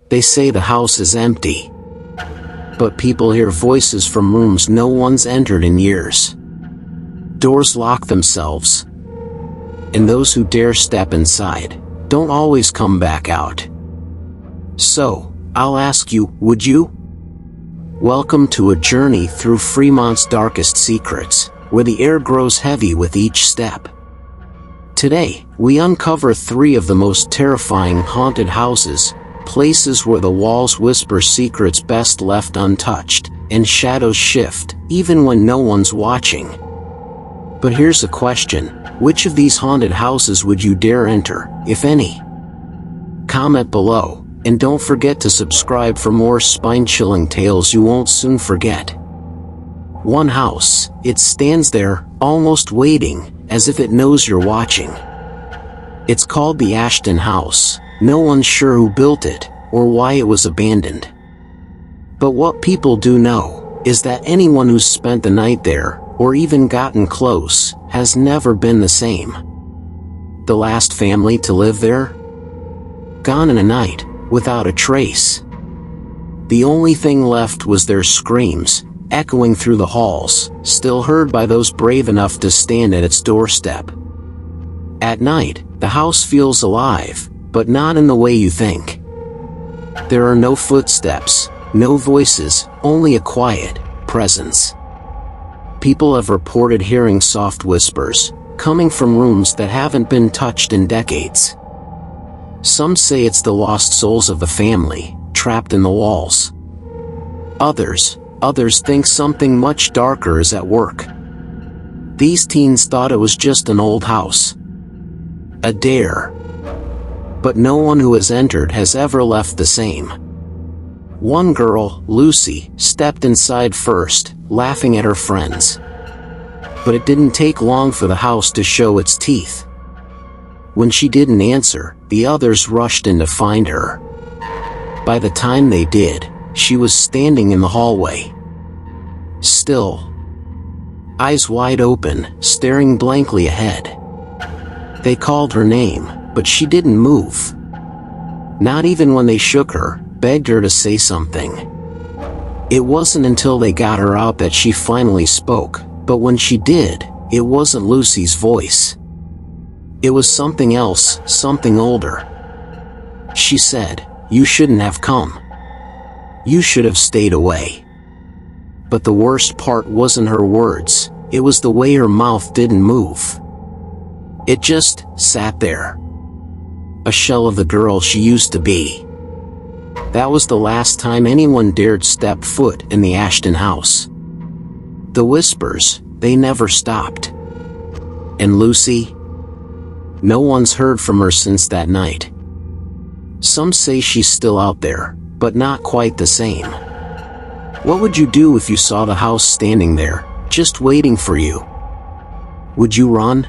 They say the house is empty, but people hear voices from rooms no one's entered in years. Doors lock themselves, and those who dare step inside don't always come back out. So, I'll ask you, would you? Welcome to a journey through Fremont's darkest secrets, where the air grows heavy with each step. Today, we uncover 3 of the most terrifying haunted houses, places where the walls whisper secrets best left untouched, and shadows shift, even when no one's watching. But here's a question: which of these haunted houses would you dare enter, if any? Comment below, and don't forget to subscribe for more spine-chilling tales you won't soon forget. One house, it stands there, almost waiting, as if it knows you're watching. It's called the Ashton House. No one's sure who built it, or why it was abandoned. But what people do know is that anyone who's spent the night there, or even gotten close, has never been the same. The last family to live there? Gone in a night, without a trace. The only thing left was their screams, echoing through the halls, still heard by those brave enough to stand at its doorstep. At night, the house feels alive, but not in the way you think. There are no footsteps, no voices, only a quiet presence. People have reported hearing soft whispers, coming from rooms that haven't been touched in decades. Some say it's the lost souls of the family, trapped in the walls. Others think something much darker is at work. These teens thought it was just an old house. A dare. But no one who has entered has ever left the same. One girl, Lucy, stepped inside first, laughing at her friends. But it didn't take long for the house to show its teeth. When she didn't answer, the others rushed in to find her. By the time they did, she was standing in the hallway. Still, eyes wide open, staring blankly ahead. They called her name, but she didn't move. Not even when they shook her, begged her to say something. It wasn't until they got her out that she finally spoke, but when she did, it wasn't Lucy's voice. It was something else, something older. She said, "You shouldn't have come. You should have stayed away." But the worst part wasn't her words, it was the way her mouth didn't move. It just sat there. A shell of the girl she used to be. That was the last time anyone dared step foot in the Ashton house. The whispers, they never stopped. And Lucy? No one's heard from her since that night. Some say she's still out there, but not quite the same. What would you do if you saw the house standing there, just waiting for you? Would you run?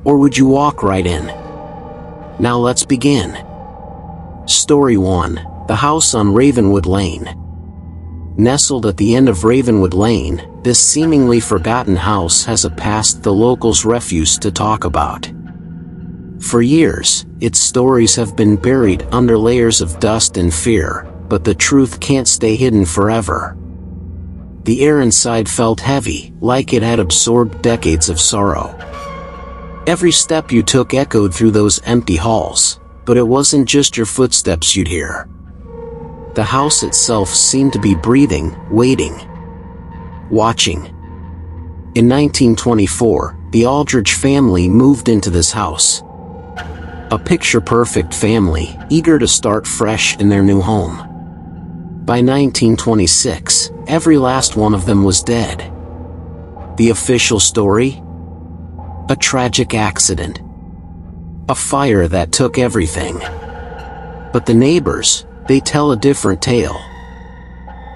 Or would you walk right in? Now let's begin. Story 1. The House on Ravenwood Lane. Nestled at the end of Ravenwood Lane, this seemingly forgotten house has a past the locals refuse to talk about. For years, its stories have been buried under layers of dust and fear, but the truth can't stay hidden forever. The air inside felt heavy, like it had absorbed decades of sorrow. Every step you took echoed through those empty halls, but it wasn't just your footsteps you'd hear. The house itself seemed to be breathing, waiting, watching. In 1924, the Aldridge family moved into this house. A picture-perfect family, eager to start fresh in their new home. By 1926, every last one of them was dead. The official story? A tragic accident. A fire that took everything. But the neighbors, they tell a different tale.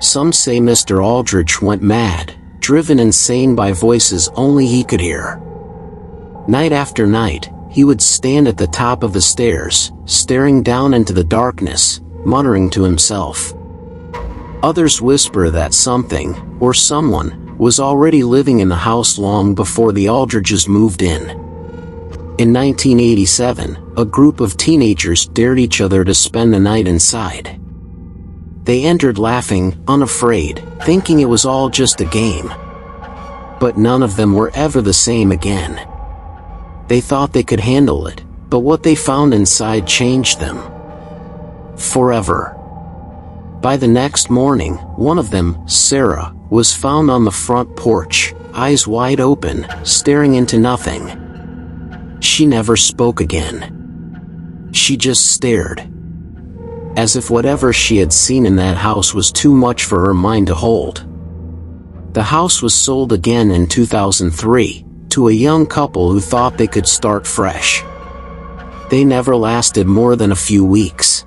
Some say Mr. Aldridge went mad, driven insane by voices only he could hear. Night after night, he would stand at the top of the stairs, staring down into the darkness, muttering to himself. Others whisper that something, or someone, was already living in the house long before the Aldridges moved in. In 1987, a group of teenagers dared each other to spend the night inside. They entered laughing, unafraid, thinking it was all just a game. But none of them were ever the same again. They thought they could handle it, but what they found inside changed them forever. By the next morning, one of them, Sarah, was found on the front porch, eyes wide open, staring into nothing. She never spoke again. She just stared. As if whatever she had seen in that house was too much for her mind to hold. The house was sold again in 2003, to a young couple who thought they could start fresh. They never lasted more than a few weeks.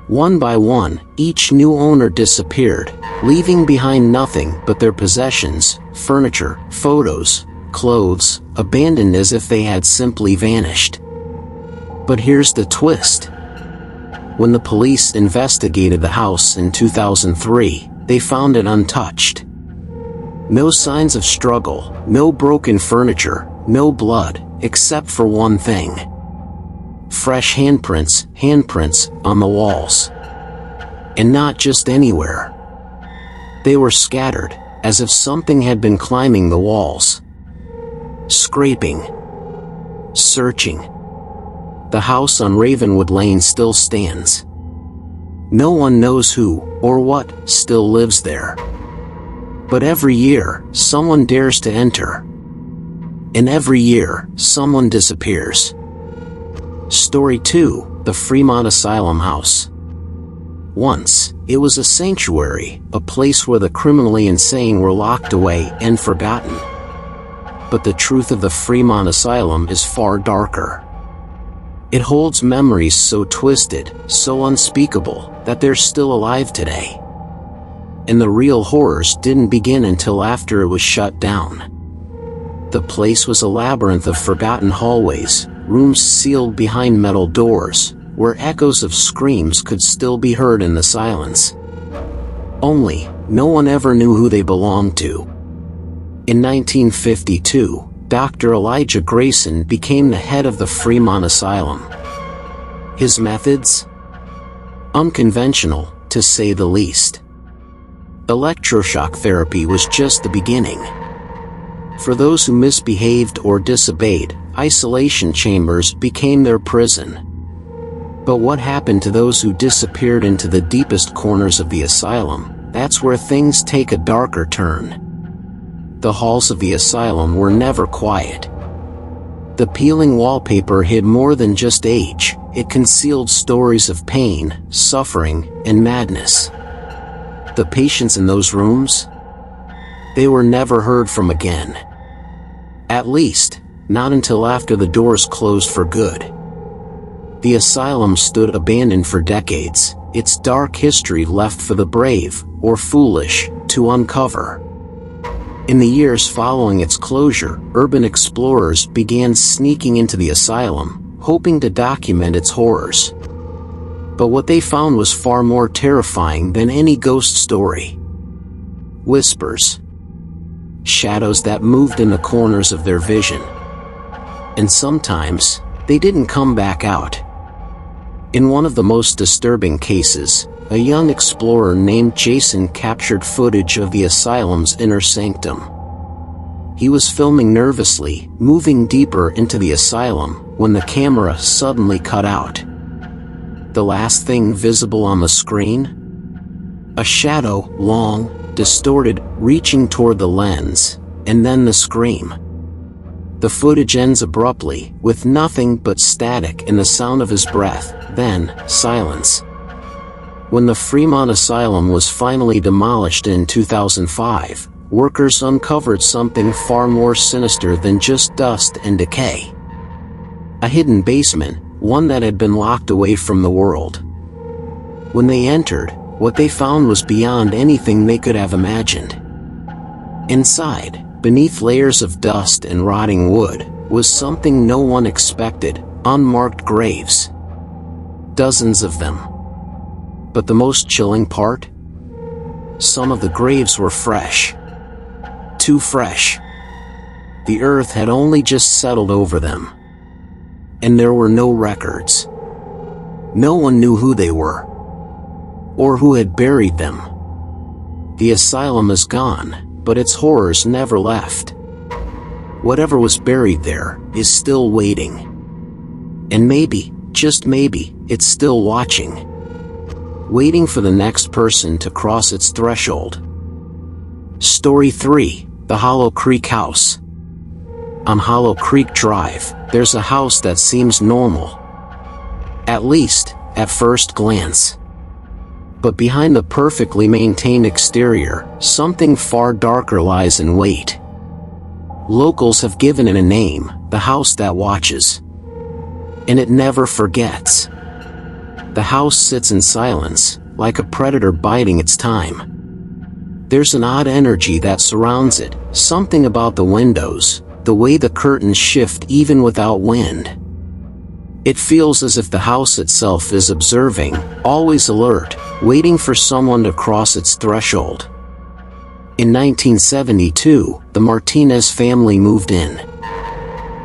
One by one, each new owner disappeared, leaving behind nothing but their possessions, furniture, photos, clothes, abandoned as if they had simply vanished. But here's the twist. When the police investigated the house in 2003, they found it untouched. No signs of struggle, no broken furniture, no blood, except for one thing. Fresh handprints on the walls. And not just anywhere. They were scattered, as if something had been climbing the walls. Scraping. Searching. The house on Ravenwood Lane still stands. No one knows who, or what, still lives there. But every year, someone dares to enter. And every year, someone disappears. Story 2, the Fremont Asylum House. Once, it was a sanctuary, a place where the criminally insane were locked away and forgotten. But the truth of the Fremont Asylum is far darker. It holds memories so twisted, so unspeakable, that they're still alive today. And the real horrors didn't begin until after it was shut down. The place was a labyrinth of forgotten hallways, rooms sealed behind metal doors, where echoes of screams could still be heard in the silence. Only, no one ever knew who they belonged to. In 1952, Dr. Elijah Grayson became the head of the Fremont Asylum. His methods? Unconventional, to say the least. Electroshock therapy was just the beginning. For those who misbehaved or disobeyed, isolation chambers became their prison. But what happened to those who disappeared into the deepest corners of the asylum? That's where things take a darker turn. The halls of the asylum were never quiet. The peeling wallpaper hid more than just age, it concealed stories of pain, suffering, and madness. The patients in those rooms? They were never heard from again. At least, not until after the doors closed for good. The asylum stood abandoned for decades, its dark history left for the brave, or foolish, to uncover. In the years following its closure, urban explorers began sneaking into the asylum, hoping to document its horrors. But what they found was far more terrifying than any ghost story. Whispers. Shadows that moved in the corners of their vision. And sometimes, they didn't come back out. In one of the most disturbing cases, a young explorer named Jason captured footage of the asylum's inner sanctum. He was filming nervously, moving deeper into the asylum, when the camera suddenly cut out. The last thing visible on the screen? A shadow, long, distorted, reaching toward the lens, and then the scream. The footage ends abruptly, with nothing but static and the sound of his breath, then, silence. When the Fremont Asylum was finally demolished in 2005, workers uncovered something far more sinister than just dust and decay. A hidden basement, one that had been locked away from the world. When they entered, what they found was beyond anything they could have imagined. Inside, beneath layers of dust and rotting wood, was something no one expected: unmarked graves. Dozens of them. But the most chilling part? Some of the graves were fresh. Too fresh. The earth had only just settled over them. and there were no records. No one knew who they were, or who had buried them. The asylum is gone, but its horrors never left. Whatever was buried there is still waiting. And maybe, just maybe, it's still watching. Waiting for the next person to cross its threshold. Story 3, The Hollow Creek House. On Hollow Creek Drive, there's a house that seems normal. At least, at first glance. But behind the perfectly maintained exterior, something far darker lies in wait. Locals have given it a name, the house that watches. And it never forgets. The house sits in silence, like a predator biding its time. There's an odd energy that surrounds it, something about the windows, the way the curtains shift even without wind. It feels as if the house itself is observing, always alert, waiting for someone to cross its threshold. In 1972, the Martinez family moved in.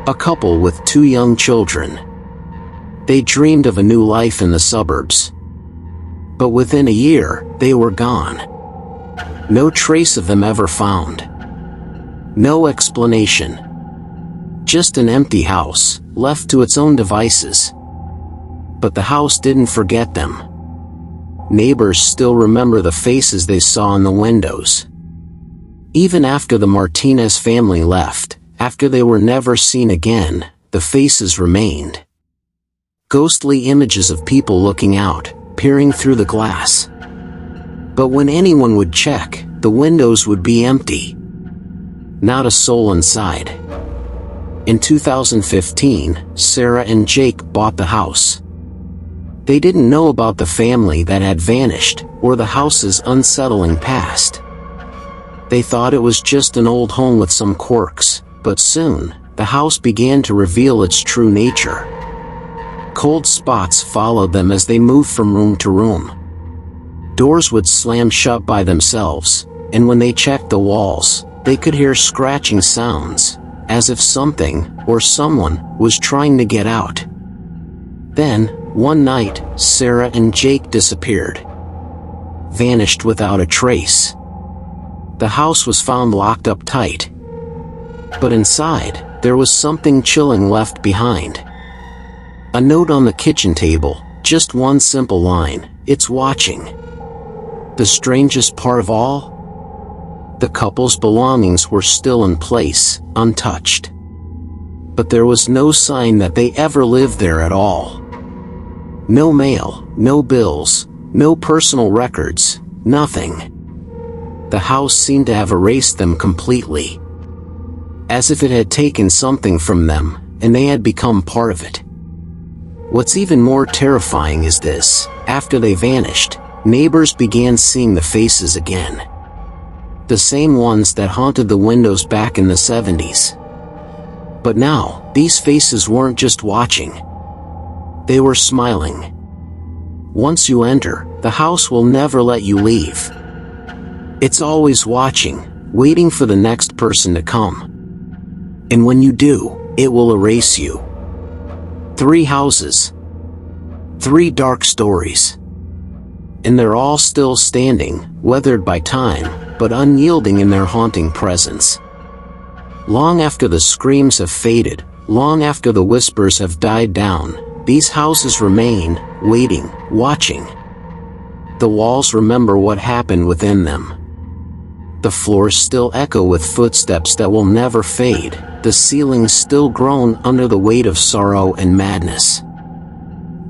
A couple with 2 young children. They dreamed of a new life in the suburbs. But within a year, they were gone. No trace of them ever found. No explanation. Just an empty house, left to its own devices. But the house didn't forget them. Neighbors still remember the faces they saw in the windows. Even after the Martinez family left, after they were never seen again, the faces remained. Ghostly images of people looking out, peering through the glass. But when anyone would check, the windows would be empty. Not a soul inside. In 2015, Sarah and Jake bought the house. They didn't know about the family that had vanished, or the house's unsettling past. They thought it was just an old home with some quirks, but soon, the house began to reveal its true nature. Cold spots followed them as they moved from room to room. Doors would slam shut by themselves, and when they checked the walls, they could hear scratching sounds, as if something, or someone, was trying to get out. Then, one night, Sarah and Jake disappeared. Vanished without a trace. The house was found locked up tight. But inside, there was something chilling left behind. A note on the kitchen table, just one simple line, "It's watching." The strangest part of all? The couple's belongings were still in place, untouched. But there was no sign that they ever lived there at all. No mail, no bills, no personal records, nothing. The house seemed to have erased them completely. As if it had taken something from them, and they had become part of it. What's even more terrifying is this: after they vanished, neighbors began seeing the faces again. The same ones that haunted the windows back in the 70s. But now, these faces weren't just watching. They were smiling. Once you enter, the house will never let you leave. It's always watching, waiting for the next person to come. And when you do, it will erase you. 3 houses. 3 dark stories. And they're all still standing, weathered by time, but unyielding in their haunting presence. Long after the screams have faded, long after the whispers have died down, these houses remain, waiting, watching. The walls remember what happened within them. The floors still echo with footsteps that will never fade, the ceilings still groan under the weight of sorrow and madness.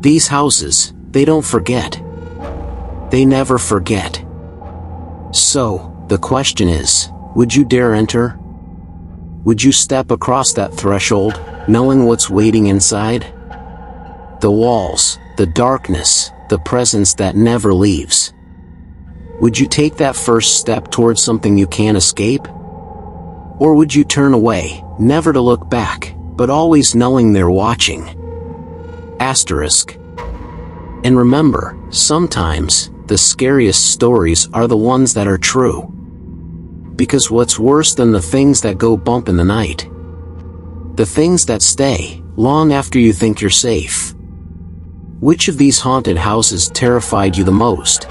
These houses, they don't forget. They never forget. So, the question is, would you dare enter? Would you step across that threshold, knowing what's waiting inside? The walls, the darkness, the presence that never leaves. Would you take that first step towards something you can't escape? Or would you turn away, never to look back, but always knowing they're watching? Asterisk. And remember, sometimes, the scariest stories are the ones that are true. Because what's worse than the things that go bump in the night? The things that stay, long after you think you're safe. Which of these haunted houses terrified you the most?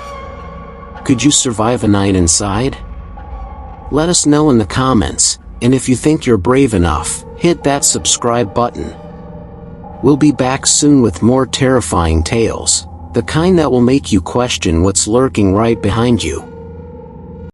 Could you survive a night inside? Let us know in the comments, and if you think you're brave enough, hit that subscribe button. We'll be back soon with more terrifying tales, the kind that will make you question what's lurking right behind you.